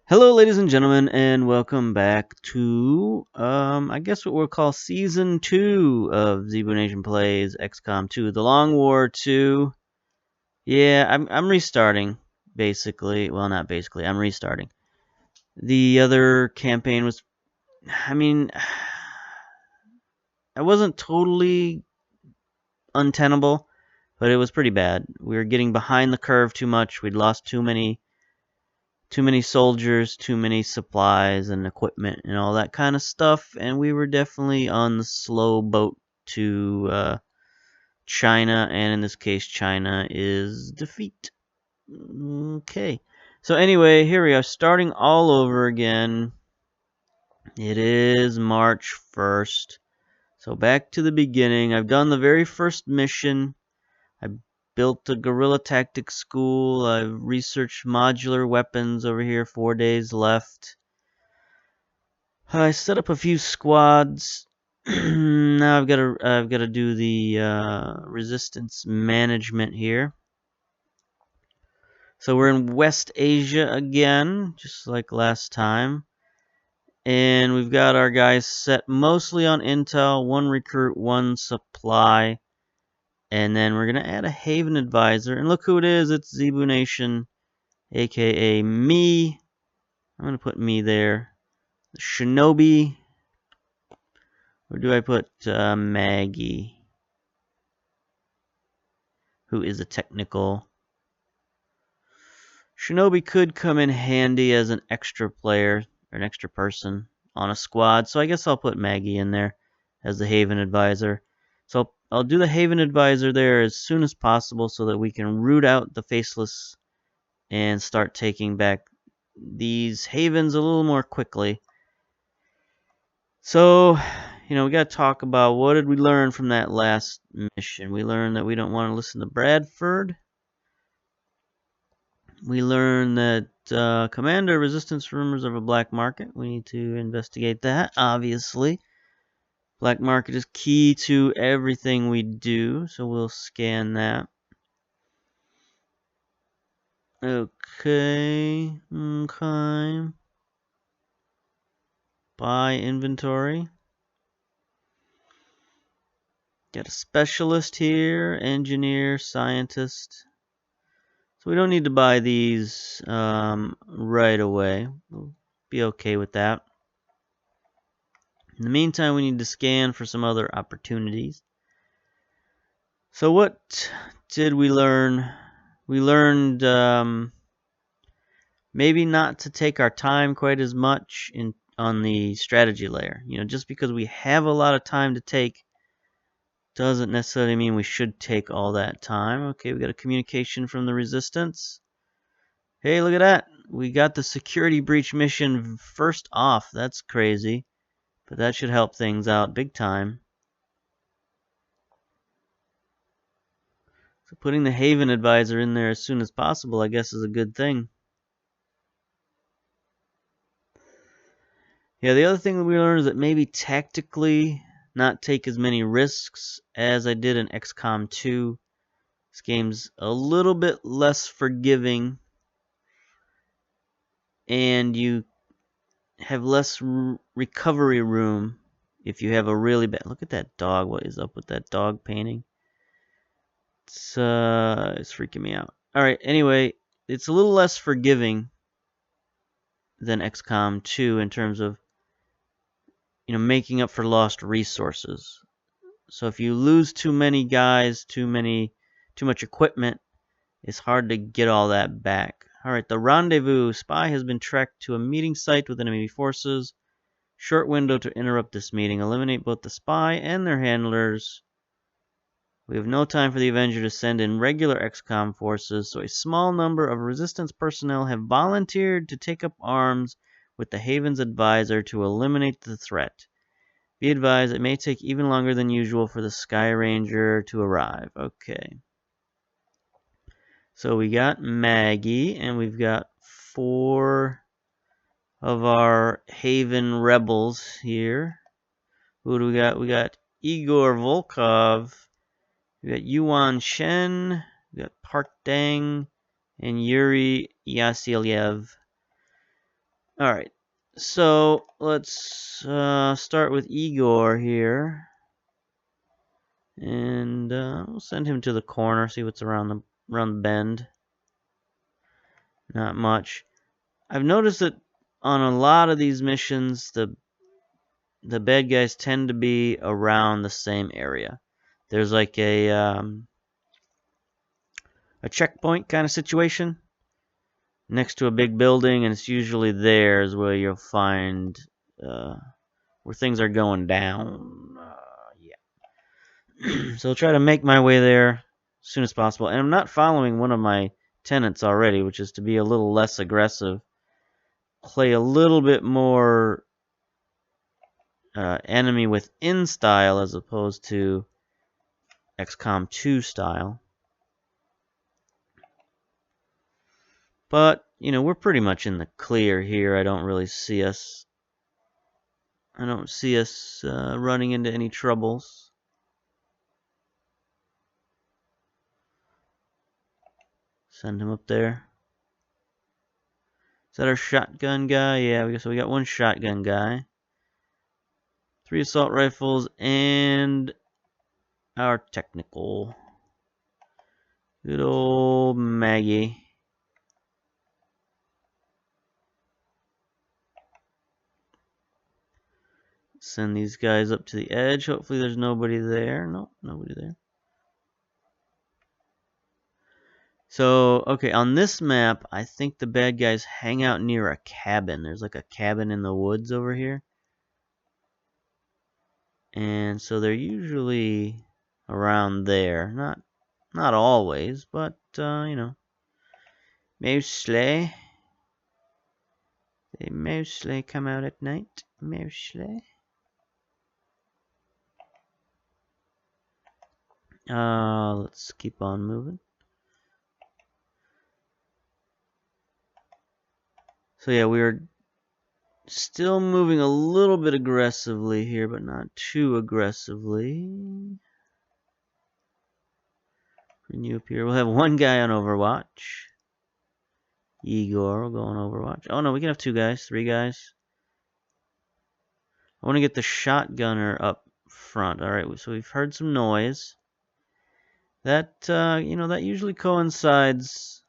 Hello, ladies and gentlemen, and welcome back to, I guess what we'll call Season 2 of Zebu Nation Plays XCOM 2, The Long War 2. Yeah, I'm restarting, basically. Well, not basically, I'm restarting. The other campaign was, I mean, I wasn't totally untenable, but it was pretty bad. We were getting behind the curve too much. We'd lost too many soldiers, too many supplies and equipment and all that kind of stuff, and we were definitely on the slow boat to China, and in this case, China is defeat. Okay. So anyway, here we are, starting all over again. It is March 1st. So back to the beginning. I've done the very first mission. I built a guerrilla tactics school. I've researched modular weapons over here. 4 days left. I set up a few squads. Now I've got to do the resistance management here. So we're in West Asia again, just like last time. And we've got our guys set mostly on intel, one recruit, one supply. And then we're going to add a Haven advisor. And look who it is. It's Zebu Nation, aka me. I'm going to put me there. The Shinobi. Or do I put Maggie, who is a technical? Shinobi could come in handy as an extra player, or an extra person on a squad, so I guess I'll put Maggie in there as the Haven Advisor. So I'll do the Haven Advisor there as soon as possible so that we can root out the Faceless and start taking back these Havens a little more quickly. So, we got to talk about what did we learn from that last mission. We learned that we don't want to listen to Bradford. We learned that Commander Resistance rumors of a black market. We need to investigate that, obviously. Black market is key to everything we do, so we'll scan that. Okay. Buy inventory. Got a specialist here, engineer, scientist. So we don't need to buy these right away. We'll be okay with that. In the meantime, we need to scan for some other opportunities. So what did we learn? We learned maybe not to take our time quite as much on the strategy layer. Just because we have a lot of time to take doesn't necessarily mean we should take all that time. Okay, we got a communication from the Resistance. Hey, look at that. We got the security breach mission first off. That's crazy. But that should help things out big time. So putting the Haven Advisor in there as soon as possible, I guess, is a good thing. Yeah, the other thing that we learned is that maybe tactically not take as many risks as I did in XCOM 2. This game's a little bit less forgiving, and you have less recovery room if you have a really bad... Look at that dog. What is up with that dog painting? It's freaking me out. Alright, anyway, it's a little less forgiving than XCOM 2 in terms of making up for lost resources. So if you lose too many guys, too much equipment, it's hard to get all that back. Alright, the rendezvous. Spy has been tracked to a meeting site with enemy forces. Short window to interrupt this meeting. Eliminate both the spy and their handlers. We have no time for the Avenger to send in regular XCOM forces, so a small number of Resistance personnel have volunteered to take up arms with the Haven's advisor to eliminate the threat. Be advised, it may take even longer than usual for the Sky Ranger to arrive. Okay. So we got Maggie, and we've got 4 of our Haven rebels here. Who do we got? We got Igor Volkov. We got Yuan Shen. We got Park Dang and Yuri Yasilyev. Alright, so let's start with Igor here. And we'll send him to the corner, see what's around the bend. Not much. I've noticed that on a lot of these missions, the bad guys tend to be around the same area. There's like a checkpoint kind of situation next to a big building, and it's usually there is where you'll find where things are going down. Yeah. So I'll try to make my way there as soon as possible. And I'm not following one of my tenets already, which is to be a little less aggressive, play a little bit more enemy within style as opposed to XCOM 2 style. But, you know, we're pretty much in the clear here. I don't see us running into any troubles. Send him up there. Is that our shotgun guy? Yeah, so we got one shotgun guy. 3 assault rifles and our technical. Good old Maggie. Send these guys up to the edge. Hopefully there's nobody there. Nope, nobody there. So, okay, on this map, I think the bad guys hang out near a cabin. There's like a cabin in the woods over here. And so they're usually around there. Not always, but, you know. Mostly. They mostly come out at night. Mostly. Let's keep on moving. So yeah, we're still moving a little bit aggressively here, but not too aggressively. Bring you up here. We'll have one guy on Overwatch. Igor will go on Overwatch. Oh no, we can have 2 guys, 3 guys. I want to get the shotgunner up front. Alright, so we've heard some noise. That, you know, that usually coincides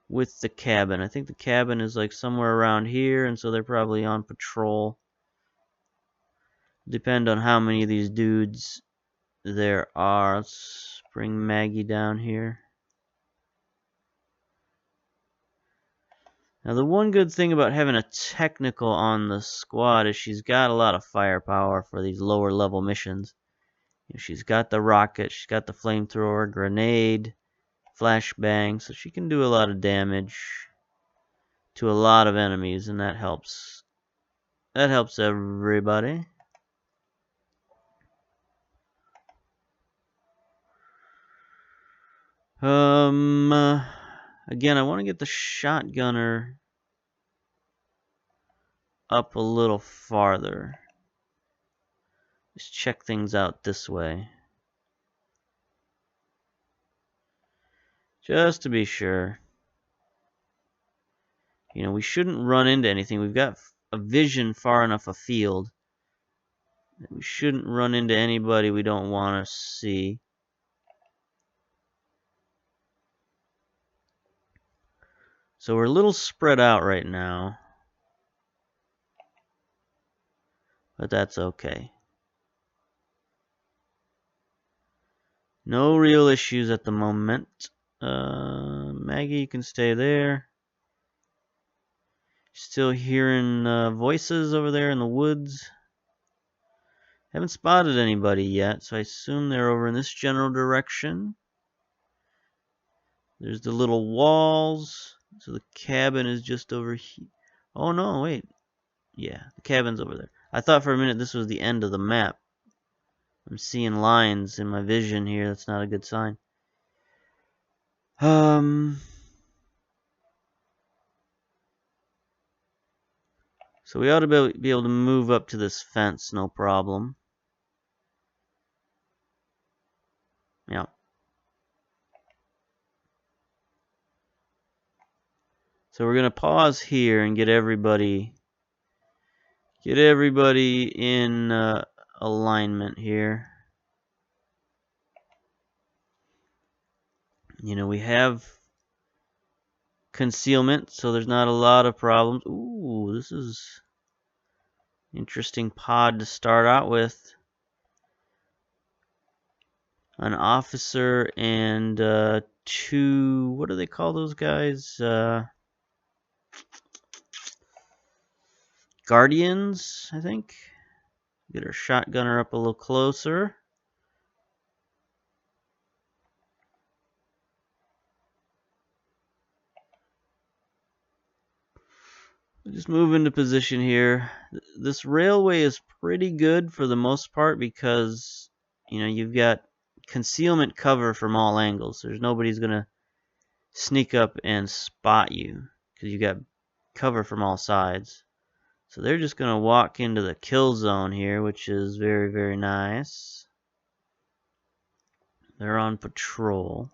with the cabin. I think the cabin is like somewhere around here, and so they're probably on patrol. Depend on how many of these dudes there are. Let's bring Maggie down here. Now the one good thing about having a technical on the squad is she's got a lot of firepower for these lower level missions. You know, she's got the rocket, she's got the flamethrower, grenade, flashbang, so she can do a lot of damage to a lot of enemies, and that helps. That helps everybody. Again, I want to get the shotgunner up a little farther. Just check things out this way. Just to be sure. You know, we shouldn't run into anything. We've got a vision far enough afield. We shouldn't run into anybody we don't want to see. So we're a little spread out right now. But that's okay. No real issues at the moment. Maggie, you can stay there. Still hearing voices over there in the woods. Haven't spotted anybody yet, so I assume they're over in this general direction. There's the little walls. So the cabin is just over here. Oh no, wait. Yeah, the cabin's over there. I thought for a minute this was the end of the map. I'm seeing lines in my vision here. That's not a good sign. So we ought to be able to move up to this fence, no problem. Yeah. So we're gonna pause here and get everybody in alignment here. You know, we have concealment, so there's not a lot of problems. Ooh, this is interesting pod to start out with. An officer and two, what do they call those guys? Guardians, I think. Get our shotgunner up a little closer. Just move into position here. This railway is pretty good for the most part because, you know, you've got concealment cover from all angles. There's nobody's gonna sneak up and spot you because you got cover from all sides. So they're just gonna walk into the kill zone here, which is very, very nice. They're on patrol.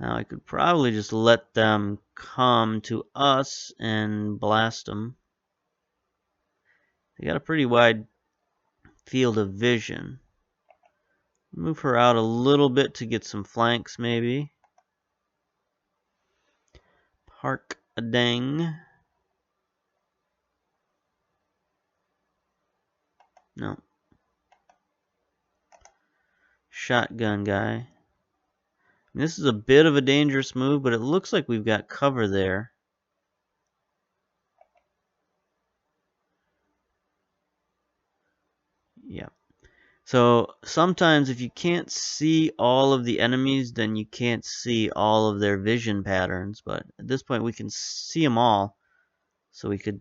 Now I could probably just let them come to us and blast them. They got a pretty wide field of vision. Move her out a little bit to get some flanks, maybe. Park a dang. No. Shotgun guy. This is a bit of a dangerous move, but it looks like we've got cover there. Yeah. So sometimes if you can't see all of the enemies, then you can't see all of their vision patterns. But at this point, we can see them all. So we could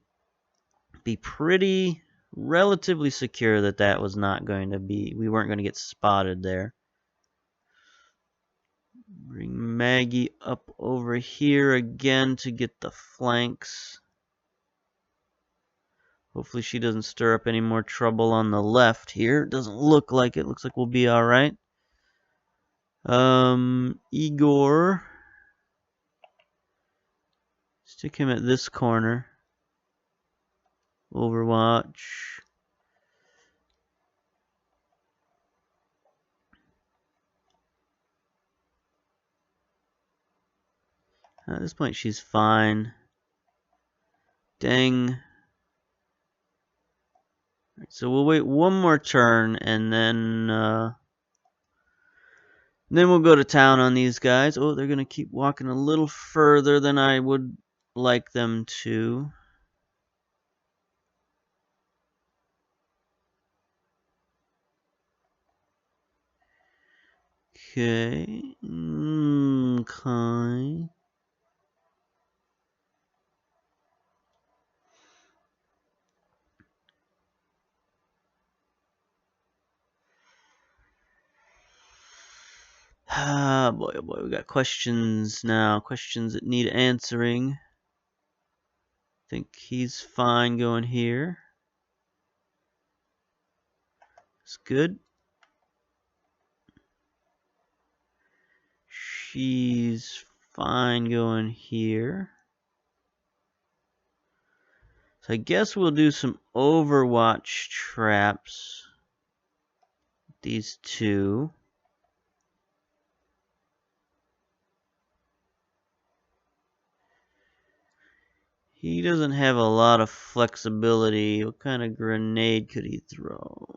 be pretty relatively secure that that was not going to be, we weren't going to get spotted there. Bring Maggie up over here again to get the flanks. Hopefully she doesn't stir up any more trouble on the left here. Doesn't look like it. Looks like we'll be alright. Igor. Stick him at this corner. Overwatch. At this point she's fine. Dang. So we'll wait one more turn and then we'll go to town on these guys. Oh, they're gonna keep walking a little further than I would like them to. Okay. Okay. Ah, boy, oh boy, we got questions now. Questions that need answering. Think he's fine going here. It's good. She's fine going here. So I guess we'll do some Overwatch traps. These two. He doesn't have a lot of flexibility. What kind of grenade could he throw?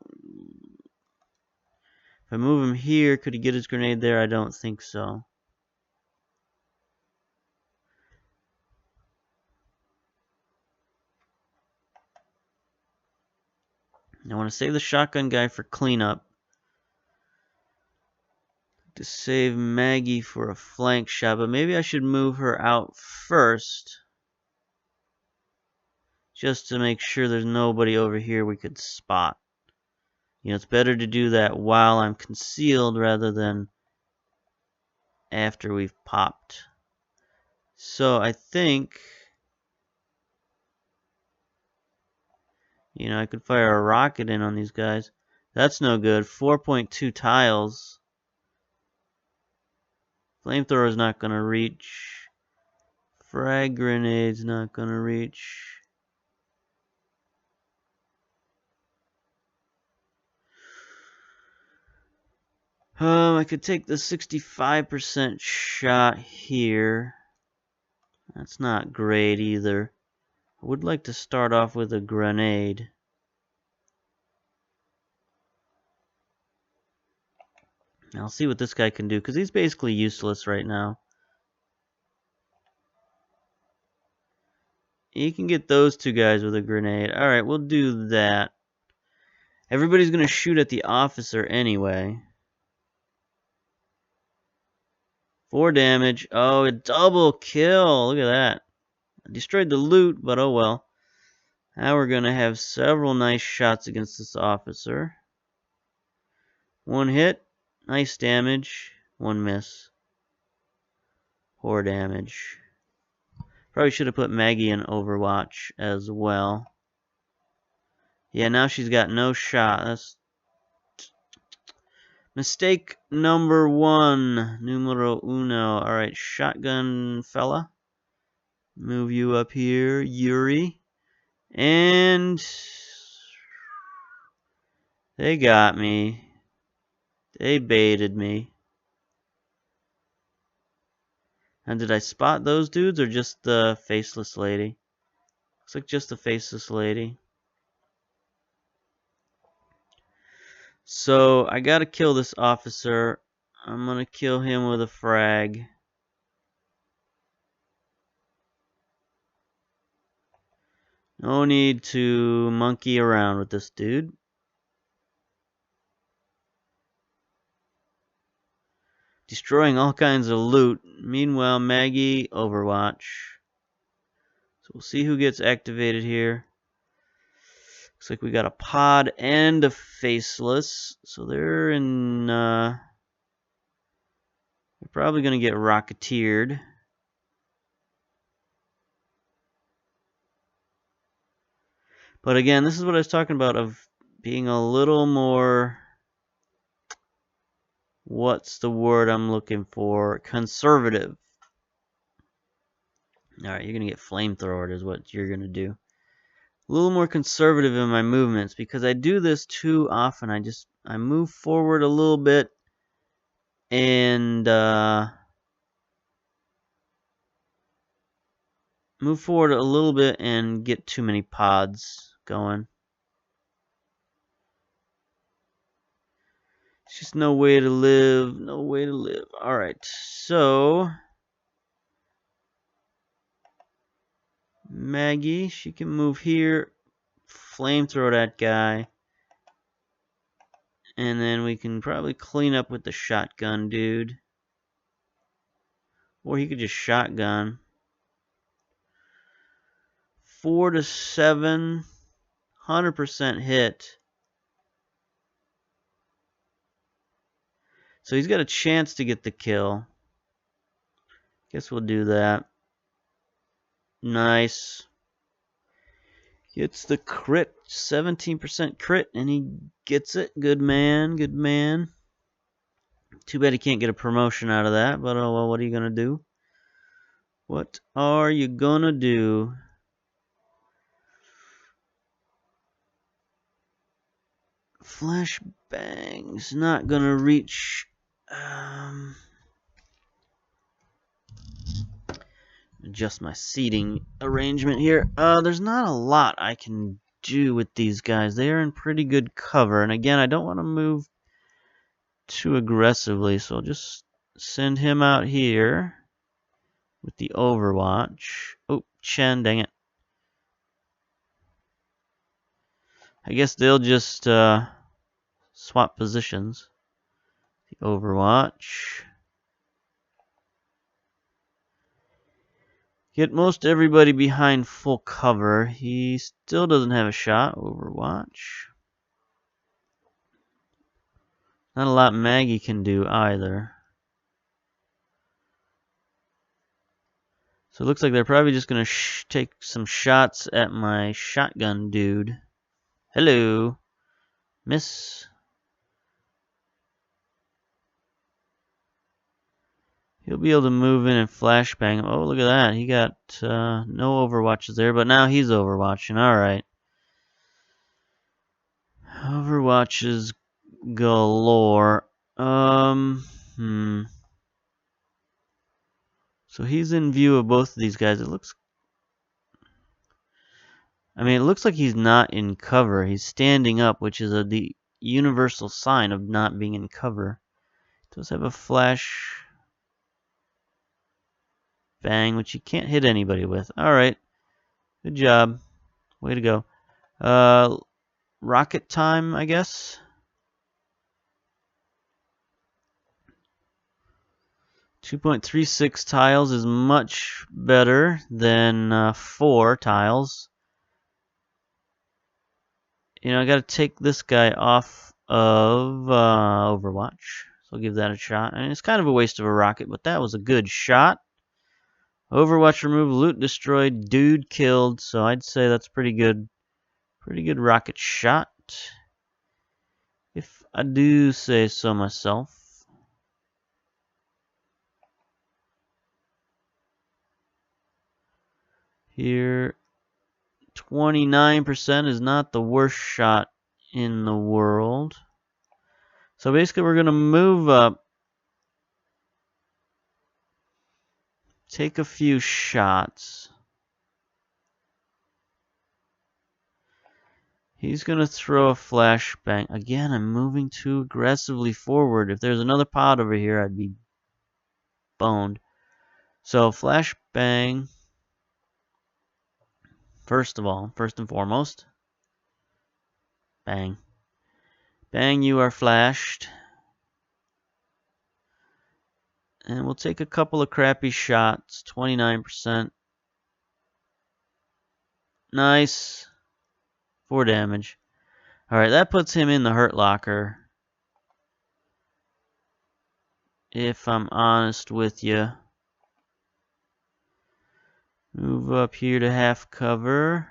If I move him here, could he get his grenade there? I don't think so. I want to save the shotgun guy for cleanup. To save Maggie for a flank shot, but maybe I should move her out first. Just to make sure there's nobody over here we could spot. You know, it's better to do that while I'm concealed rather than after we've popped. So I think, you know, I could fire a rocket in on these guys. That's no good. 4.2 tiles. Flamethrower's not gonna reach. Frag grenade's not gonna reach. I could take the 65% shot here. That's not great either. I would like to start off with a grenade. I'll see what this guy can do, because he's basically useless right now. He can get those two guys with a grenade. Alright, we'll do that. Everybody's going to shoot at the officer anyway. 4 damage. Oh, a double kill. Look at that. I destroyed the loot, but oh well. Now we're going to have several nice shots against this officer. 1 hit. Nice damage. 1 miss. Poor damage. Probably should have put Maggie in Overwatch as well. Yeah, now she's got no shot. That's mistake number 1. Numero uno. Alright, shotgun fella. Move you up here, Yuri. And they got me. They baited me. And did I spot those dudes or just the faceless lady? Looks like just the faceless lady. So I gotta kill this officer. I'm gonna kill him with a frag. No need to monkey around with this dude. Destroying all kinds of loot. Meanwhile, Maggie, Overwatch. So we'll see who gets activated here. Looks like we got a pod and a faceless. So they're in... they're probably going to get rocketeered. But again, this is what I was talking about of being a little more... What's the word I'm looking for? Conservative. Alright, you're going to get flamethrowered is what you're going to do. A little more conservative in my movements because I do this too often. I move forward a little bit and move forward a little bit and get too many pods going. It's just no way to live. No way to live. Alright, so Maggie, she can move here. Flamethrow that guy. And then we can probably clean up with the shotgun dude. Or he could just shotgun. 4 to 7. 100% hit. So he's got a chance to get the kill. Guess we'll do that. Nice. Gets the crit. 17% crit. And he gets it. Good man. Good man. Too bad he can't get a promotion out of that. But oh well, what are you going to do? What are you going to do? Flashbang's not going to reach... adjust my seating arrangement here. There's not a lot I can do with these guys. They are in pretty good cover. And again, I don't want to move too aggressively, so I'll just send him out here with the Overwatch. Oh, Chen, dang it. I guess they'll just swap positions. The Overwatch. Get most everybody behind full cover. He still doesn't have a shot. Overwatch. Not a lot Maggie can do either. So it looks like they're probably just going to take some shots at my shotgun dude. Hello. Miss. He'll be able to move in and flashbang him. Oh, look at that. He got no overwatches there, but now he's overwatching. Alright. Overwatches galore. So he's in view of both of these guys. It looks like he's not in cover. He's standing up, which is the universal sign of not being in cover. Does have a flash bang, which you can't hit anybody with. Alright. Good job. Way to go. Rocket time, I guess. 2.36 tiles is much better than 4 tiles. You know, I gotta take this guy off of Overwatch. So I'll give that a shot. And it's kind of a waste of a rocket, but that was a good shot. Overwatch removed, loot destroyed, dude killed. So I'd say that's pretty good. Pretty good rocket shot, if I do say so myself. Here, 29% is not the worst shot in the world. So basically we're going to move up, take a few shots. He's going to throw a flashbang. Again, I'm moving too aggressively forward. If there's another pod over here, I'd be boned. So flashbang. First and foremost. Bang. Bang, you are flashed. And we'll take a couple of crappy shots. 29%. Nice. 4 damage. Alright, that puts him in the hurt locker. If I'm honest with you. Move up here to half cover.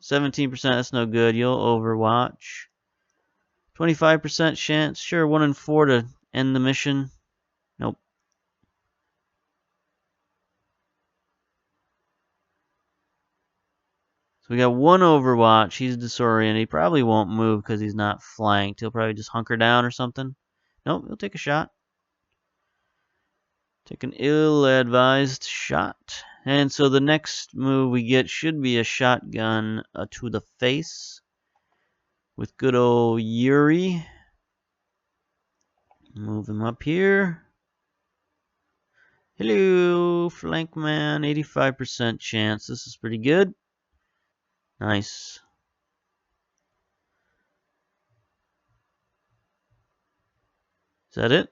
17%, that's no good. You'll overwatch. 25% chance. Sure, 1 in 4 to end the mission. Nope. So we got 1 overwatch. He's disoriented. He probably won't move because he's not flanked. He'll probably just hunker down or something. Nope, he'll take a shot. Take an ill-advised shot. And so the next move we get should be a shotgun to the face with good old Yuri. Move him up here. Hello, flank man. 85% chance. This is pretty good. Nice. Is that it?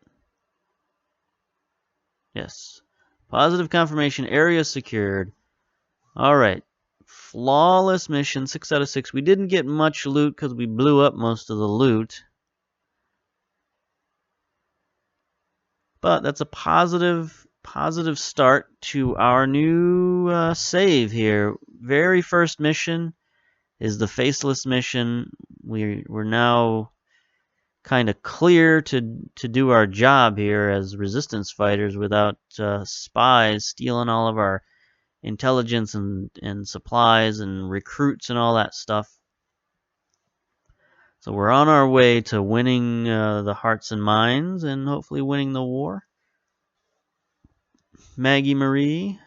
Yes. Positive confirmation. Area secured. Alright. Flawless mission. 6 out of 6. We didn't get much loot because we blew up most of the loot. But that's a positive start to our new save here. Very first mission is the Faceless mission. We're now kind of clear to do our job here as resistance fighters without spies stealing all of our intelligence and supplies and recruits and all that stuff. So we're on our way to winning the hearts and minds and hopefully winning the war. Maggie Marie,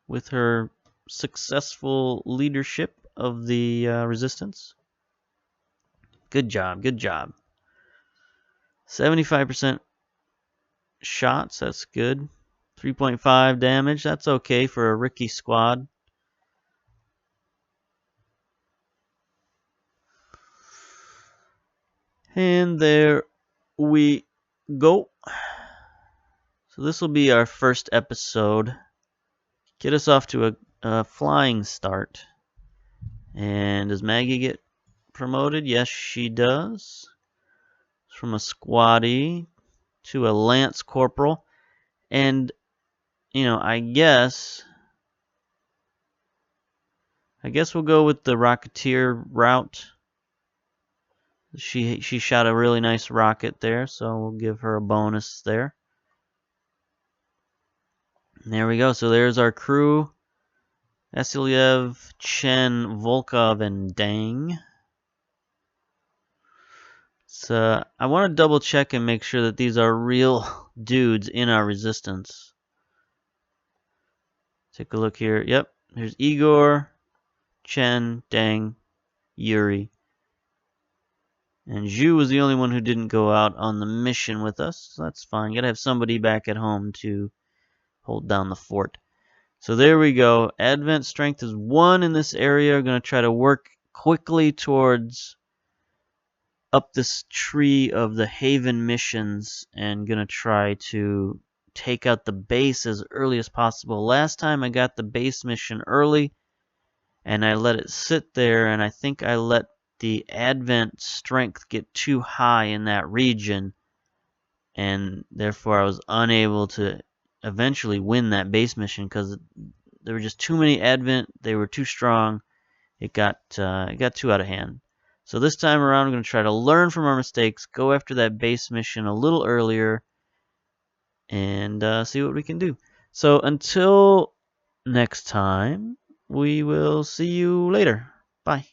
with her successful leadership of the resistance. Good job, good job. 75% shots, that's good. 3.5 damage, that's okay for a rookie squad. And there we go. So this will be our first episode. Get us off to a flying start. And does Maggie get promoted? Yes, she does. From a squaddie to a lance corporal. And, you know, I guess we'll go with the rocketeer route. She shot a really nice rocket there, so we'll give her a bonus there. There we go. So there's our crew. Vasilyev, Chen, Volkov, and Dang. So I want to double check and make sure that these are real dudes in our resistance. Take a look here. Yep, there's Igor, Chen, Dang, Yuri. And Zhu was the only one who didn't go out on the mission with us. So that's fine. Gotta have somebody back at home to hold down the fort. So there we go. Advent strength is 1 in this area. We're going to try to work quickly towards up this tree of the Haven missions and going to try to take out the base as early as possible. Last time I got the base mission early and I let it sit there, and I think I let the Advent strength get too high in that region, and therefore I was unable to eventually win that base mission because there were just too many Advent. They were too strong. It got too out of hand. So this time around, I'm going to try to learn from our mistakes, go after that base mission a little earlier, and see what we can do. So until next time, we will see you later. Bye.